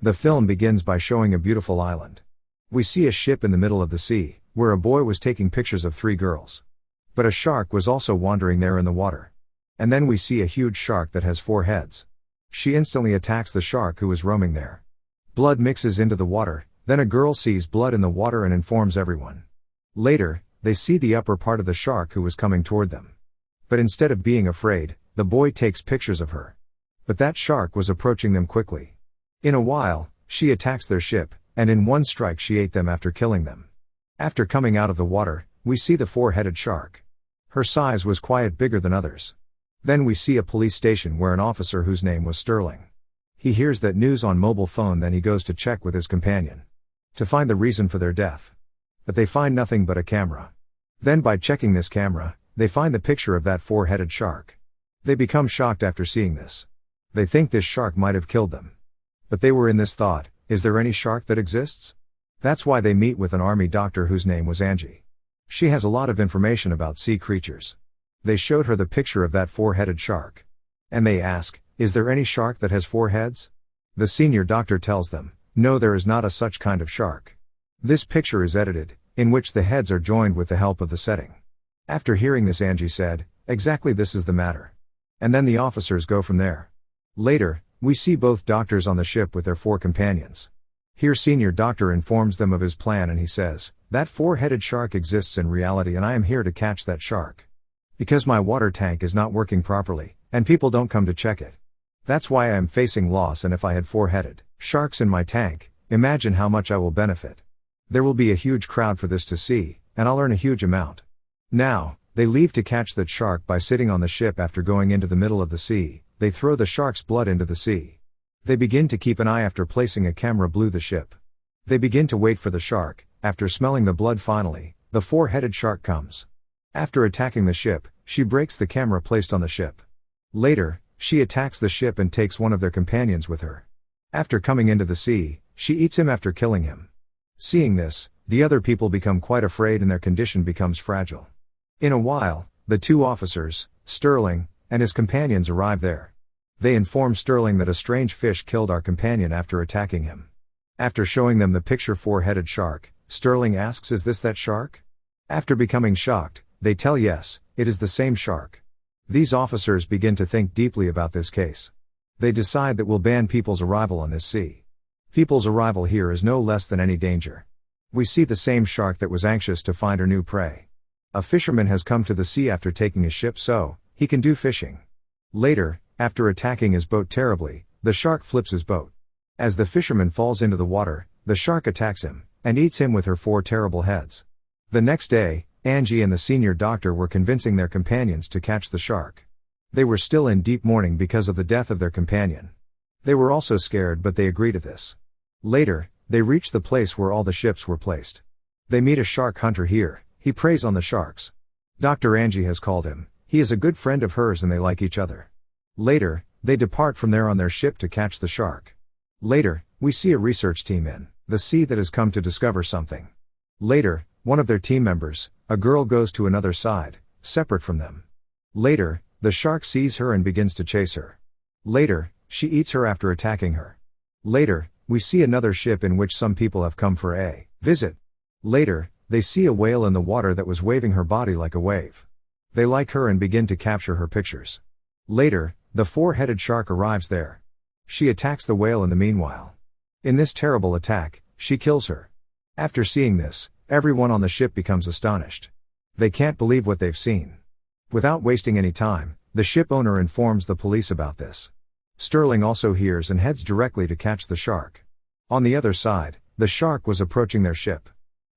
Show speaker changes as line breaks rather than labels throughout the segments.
The film begins by showing a beautiful island. We see a ship in the middle of the sea, where a boy was taking pictures of 3 girls. But a shark was also wandering there in the water. And then we see a huge shark that has 4 heads. She instantly attacks the shark who is roaming there. Blood mixes into the water, then a girl sees blood in the water and informs everyone. Later, they see the upper part of the shark who was coming toward them. But instead of being afraid, the boy takes pictures of her. But that shark was approaching them quickly. In a while, she attacks their ship, and in one strike she ate them after killing them. After coming out of the water, we see the 4-headed shark. Her size was quite bigger than others. Then we see a police station where an officer whose name was Sterling. He hears that news on mobile phone, then he goes to check with his companion to find the reason for their death. But they find nothing but a camera. Then by checking this camera, they find the picture of that 4-headed shark. They become shocked after seeing this. They think this shark might have killed them. But they were in this thought, is there any shark that exists? That's why they meet with an army doctor whose name was Angie. She has a lot of information about sea creatures. They showed her the picture of that 4-headed shark. And they ask, is there any shark that has 4 heads? The senior doctor tells them, no, there is not a such kind of shark. This picture is edited, in which the heads are joined with the help of the setting. After hearing this, Angie said, exactly, this is the matter. And then the officers go from there. Later, we see both doctors on the ship with their 4 companions. Here senior doctor informs them of his plan and he says, that 4-headed shark exists in reality and I am here to catch that shark. Because my water tank is not working properly, and people don't come to check it. That's why I am facing loss, and if I had 4-headed sharks in my tank, imagine how much I will benefit. There will be a huge crowd for this to see, and I'll earn a huge amount. Now, they leave to catch that shark by sitting on the ship. After going into the middle of the sea, they throw the shark's blood into the sea. They begin to keep an eye after placing a camera below the ship. They begin to wait for the shark. After smelling the blood, finally, the 4-headed shark comes. After attacking the ship, she breaks the camera placed on the ship. Later, she attacks the ship and takes one of their companions with her. After coming into the sea, she eats him after killing him. Seeing this, the other people become quite afraid and their condition becomes fragile. In a while, the 2 officers, Sterling, and his companions arrive there. They inform Sterling that a strange fish killed our companion after attacking him. After showing them the picture 4-headed shark, Sterling asks, is this that shark? After becoming shocked, they tell yes, it is the same shark. These officers begin to think deeply about this case. They decide that will ban people's arrival on this sea. People's arrival here is no less than any danger. We see the same shark that was anxious to find her new prey. A fisherman has come to the sea after taking his ship so he can do fishing. Later, after attacking his boat terribly, the shark flips his boat. As the fisherman falls into the water, the shark attacks him and eats him with her 4 terrible heads. The next day, Angie and the senior doctor were convincing their companions to catch the shark. They were still in deep mourning because of the death of their companion. They were also scared, but they agreed to this. Later, they reach the place where all the ships were placed. They meet a shark hunter here. He preys on the sharks. Dr. Angie has called him. He is a good friend of hers and they like each other. Later, they depart from there on their ship to catch the shark. Later, we see a research team in the sea that has come to discover something. Later, one of their team members, a girl, goes to another side, separate from them. Later, the shark sees her and begins to chase her. Later, she eats her after attacking her. Later, we see another ship in which some people have come for a visit. Later, they see a whale in the water that was waving her body like a wave. They like her and begin to capture her pictures. Later, the 4-headed shark arrives there. She attacks the whale in the meanwhile. In this terrible attack, she kills her. After seeing this, everyone on the ship becomes astonished. They can't believe what they've seen. Without wasting any time, the ship owner informs the police about this. Sterling also hears and heads directly to catch the shark. On the other side, the shark was approaching their ship.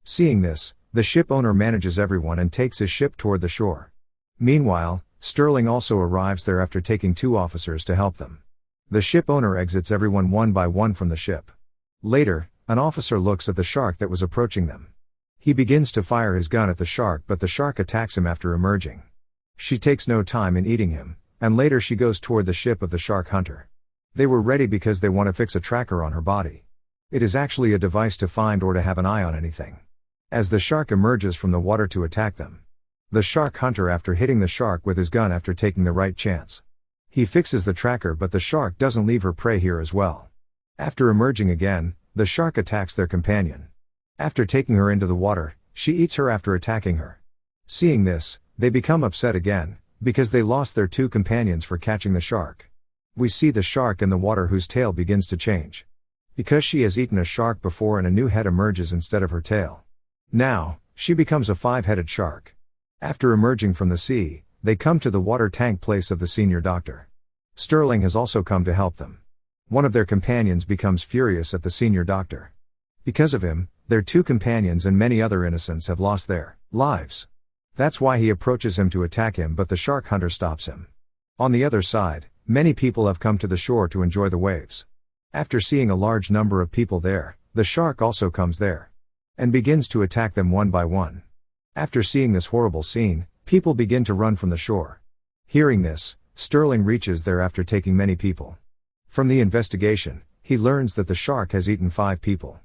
Seeing this, the ship owner manages everyone and takes his ship toward the shore. Meanwhile, Sterling also arrives there after taking 2 officers to help them. The ship owner exits everyone one by one from the ship. Later, an officer looks at the shark that was approaching them. He begins to fire his gun at the shark, but the shark attacks him after emerging. She takes no time in eating him, and later she goes toward the ship of the shark hunter. They were ready because they want to fix a tracker on her body. It is actually a device to find or to have an eye on anything. As the shark emerges from the water to attack them, the shark hunter after hitting the shark with his gun after taking the right chance. He fixes the tracker, but the shark doesn't leave her prey here as well. After emerging again, the shark attacks their companion. After taking her into the water, she eats her after attacking her. Seeing this, they become upset again, because they lost their two companions for catching the shark. We see the shark in the water whose tail begins to change. Because she has eaten a shark before and a new head emerges instead of her tail. Now, she becomes a 5-headed shark. After emerging from the sea, they come to the water tank place of the senior doctor. Sterling has also come to help them. One of their companions becomes furious at the senior doctor. Because of him, their two companions and many other innocents have lost their lives. That's why he approaches him to attack him, but the shark hunter stops him. On the other side, many people have come to the shore to enjoy the waves. After seeing a large number of people there, the shark also comes there and begins to attack them one by one. After seeing this horrible scene, people begin to run from the shore. Hearing this, Sterling reaches there after taking many people. From the investigation, he learns that the shark has eaten 5 people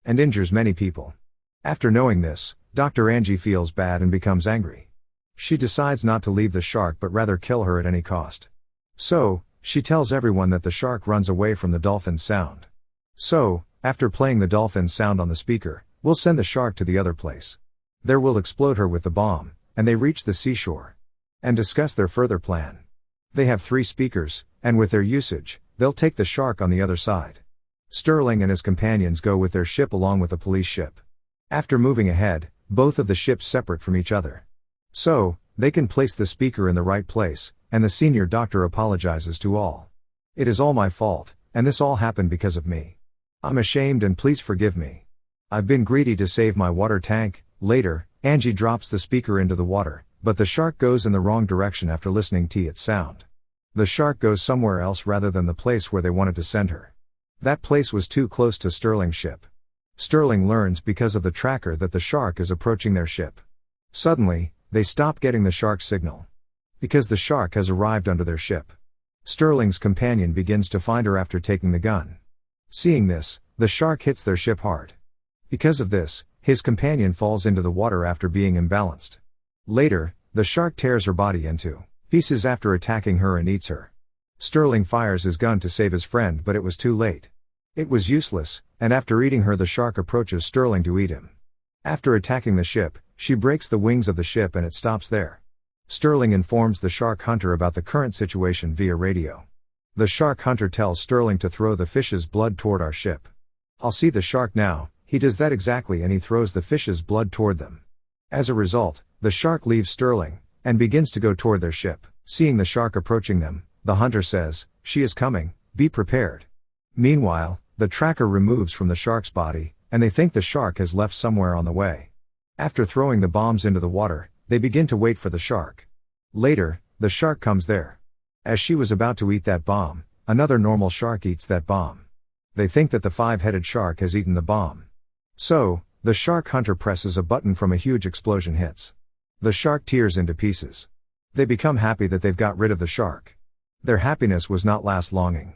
and injures many people. After knowing this, Dr. Angie feels bad and becomes angry. She decides not to leave the shark but rather kill her at any cost. So, she tells everyone that the shark runs away from the dolphin's sound. So, after playing the dolphin's sound on the speaker, we'll send the shark to the other place. There we'll explode her with the bomb, and they reach the seashore and discuss their further plan. They have 3 speakers, and with their usage, they'll take the shark on the other side. Sterling and his companions go with their ship along with the police ship. After moving ahead, both of the ships separate from each other. So, they can place the speaker in the right place, and the senior doctor apologizes to all. It is all my fault, and this all happened because of me. I'm ashamed and please forgive me. I've been greedy to save my water tank. Later, Angie drops the speaker into the water, but the shark goes in the wrong direction after listening to its sound. The shark goes somewhere else rather than the place where they wanted to send her. That place was too close to Sterling's ship. Sterling learns because of the tracker that the shark is approaching their ship. Suddenly, they stop getting the shark's signal, because the shark has arrived under their ship. Sterling's companion begins to find her after taking the gun. Seeing this, the shark hits their ship hard. Because of this, his companion falls into the water after being imbalanced. Later, the shark tears her body into pieces after attacking her and eats her. Sterling fires his gun to save his friend, but it was too late. It was useless, and after eating her, the shark approaches Sterling to eat him. After attacking the ship, she breaks the wings of the ship and it stops there. Sterling informs the shark hunter about the current situation via radio. The shark hunter tells Sterling to throw the fish's blood toward our ship. I'll see the shark now. He does that exactly and he throws the fish's blood toward them. As a result, the shark leaves Sterling and begins to go toward their ship. Seeing the shark approaching them, the hunter says, "She is coming, be prepared." Meanwhile, the tracker removes from the shark's body, and they think the shark has left somewhere on the way. After throwing the bombs into the water, they begin to wait for the shark. Later, the shark comes there. As she was about to eat that bomb, another normal shark eats that bomb. They think that the 5-headed shark has eaten the bomb. So, the shark hunter presses a button from a huge explosion hits. The shark tears into pieces. They become happy that they've got rid of the shark. Their happiness was not last longing.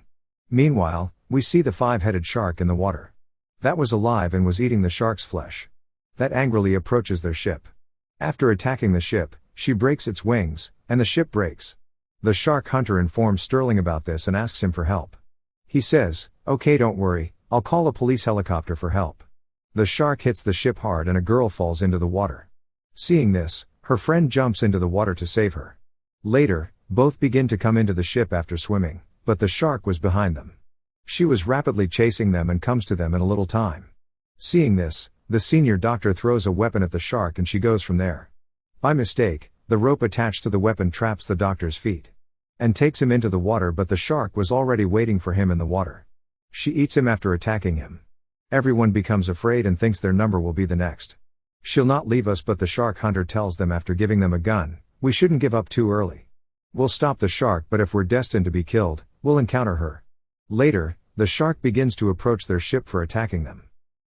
Meanwhile, we see the 5-headed shark in the water. That was alive and was eating the shark's flesh. That angrily approaches their ship. After attacking the ship, she breaks its wings, and the ship breaks. The shark hunter informs Sterling about this and asks him for help. He says, "Okay, don't worry, I'll call a police helicopter for help." The shark hits the ship hard and a girl falls into the water. Seeing this, her friend jumps into the water to save her. Later, both begin to come into the ship after swimming, but the shark was behind them. She was rapidly chasing them and comes to them in a little time. Seeing this, the senior doctor throws a weapon at the shark and she goes from there. By mistake, the rope attached to the weapon traps the doctor's feet and takes him into the water, but the shark was already waiting for him in the water. She eats him after attacking him. Everyone becomes afraid and thinks their number will be the next. She'll not leave us, but the shark hunter tells them after giving them a gun, "We shouldn't give up too early. We'll stop the shark, but if we're destined to be killed, we'll encounter her." Later, the shark begins to approach their ship for attacking them.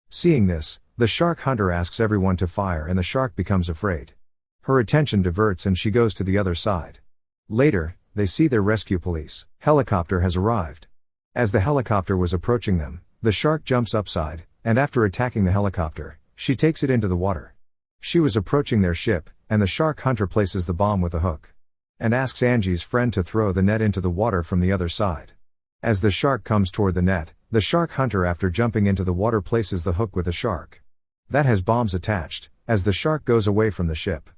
Seeing this, the shark hunter asks everyone to fire and the shark becomes afraid. Her attention diverts and she goes to the other side. Later, they see their rescue police helicopter has arrived. As the helicopter was approaching them, the shark jumps upside, and after attacking the helicopter, she takes it into the water. She was approaching their ship, and the shark hunter places the bomb with a hook and asks Angie's friend to throw the net into the water from the other side. As the shark comes toward the net, The shark hunter, after jumping into the water, places the hook with the shark that has bombs attached, as the shark goes away from the ship.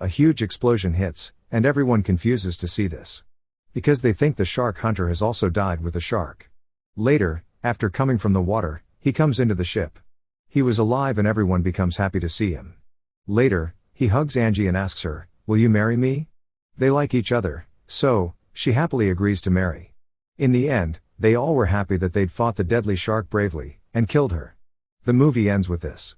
A huge explosion hits, and everyone confuses to see this, because they think the shark hunter has also died with the shark. Later, after coming from the water, he comes into the ship. He was alive and everyone becomes happy to see him. Later, he hugs Angie and asks her, "Will you marry me?" They like each other, so she happily agrees to marry. In the end, they all were happy that they'd fought the deadly shark bravely, and killed her. The movie ends with this.